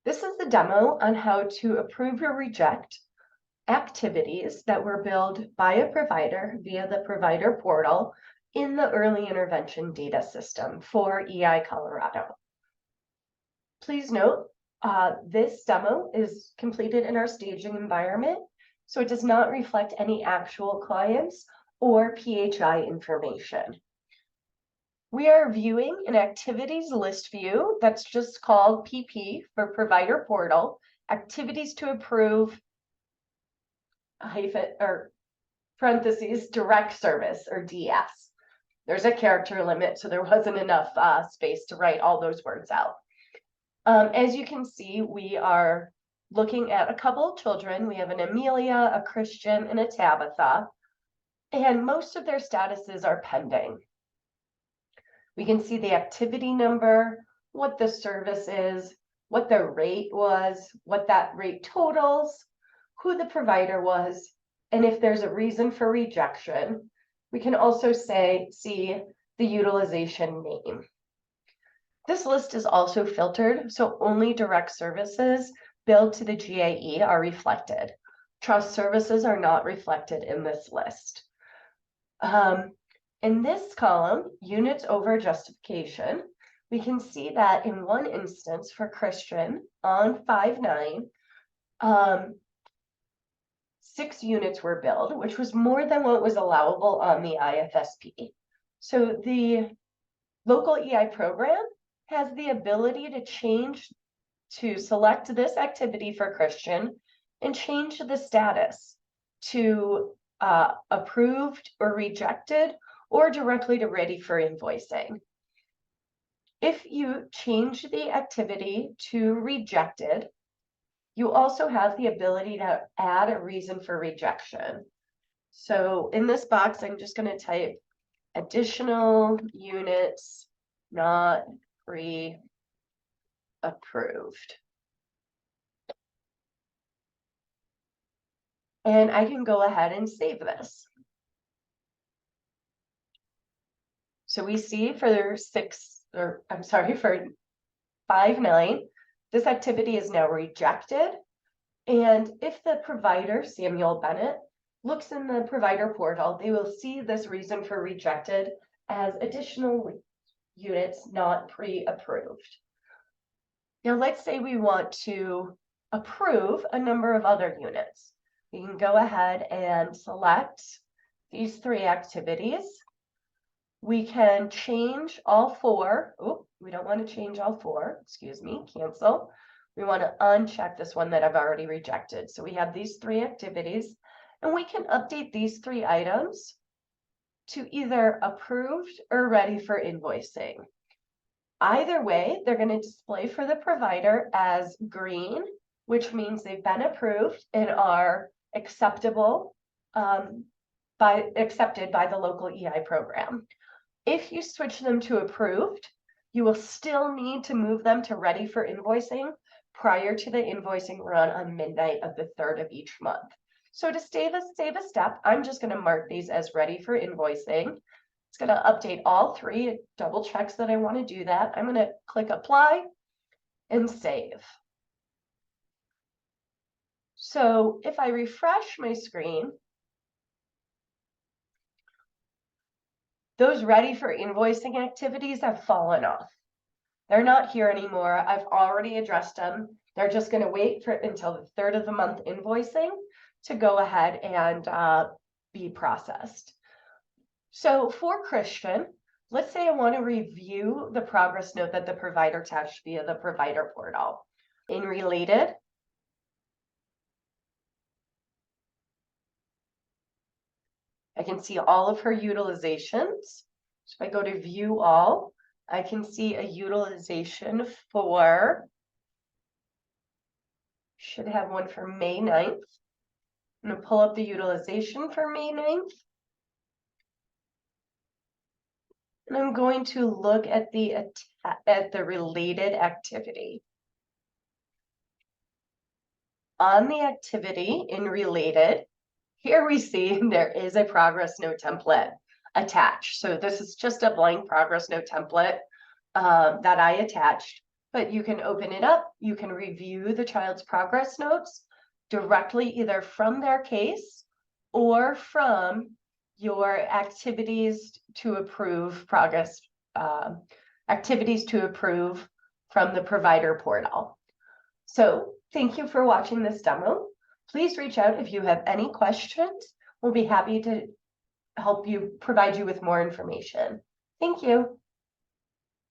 This is the demo on how to approve or reject activities that were billed by a provider via the provider portal in the early intervention data system for EI Colorado. Please note, this demo is completed in our staging environment, so it does not reflect any actual clients or PHI information. We are viewing an activities list view that's just called PP for provider portal, activities to approve, hyphen or parentheses, direct service or DS. There's a character limit, so there wasn't enough space to write all those words out. As you can see, we are looking at a couple of children. We have an Amelia, a Christian, and a Tabitha, and most of their statuses are pending. We can see the activity number, what the service is, what the rate was, what that rate totals, who the provider was, and if there's a reason for rejection. We can also see the utilization name. This list is also filtered, so only direct services billed to the GAE are reflected. Trust services are not reflected in this list. In this column, units over justification, we can see that in one instance for Christian on 5/9, 6 units were billed, which was more than what was allowable on the IFSP. So the local EI program has the ability to select this activity for Christian and change the status to approved or rejected, or directly to ready for invoicing. If you change the activity to rejected, you also have the ability to add a reason for rejection. So in this box, I'm just going to type additional units not pre-approved. And I can go ahead and save this. So we see for 5/9, this activity is now rejected. And if the provider, Samuel Bennett, looks in the provider portal, they will see this reason for rejected as additional units not pre-approved. Now let's say we want to approve a number of other units. We can go ahead and select these 3 activities. We can change all 4. Oh, we don't want to change all 4. Excuse me, cancel. We want to uncheck this one that I've already rejected. So we have these 3 activities, and we can update these 3 items to either approved or ready for invoicing. Either way, they're going to display for the provider as green, which means they've been approved and are acceptable, accepted by the local EI program. If you switch them to approved, you will still need to move them to ready for invoicing prior to the invoicing run on midnight of the 3rd of each month. So to save a step, I'm just going to mark these as ready for invoicing. It's going to update all 3. It double checks that I want to do that. I'm going to click apply and save. So if I refresh my screen, those ready for invoicing activities have fallen off. They're not here anymore. I've already addressed them. They're just going to wait until the 3rd of the month invoicing to go ahead and be processed. So for Christian, let's say I want to review the progress note that the provider attached via the provider portal. In related, I can see all of her utilizations. So if I go to view all, I can see a utilization for, should have one for May 9th. I'm going to pull up the utilization for May 9th. And I'm going to look at the related activity. On the activity in related, here we see there is a progress note template attached. So this is just a blank progress note template that I attached. but you can open it up. You can review the child's progress notes directly either from their case or from your activities to approve progress, activities to approve from the provider portal. So thank you for watching this demo. Please reach out if you have any questions. We'll be happy to help you, provide you with more information. Thank you.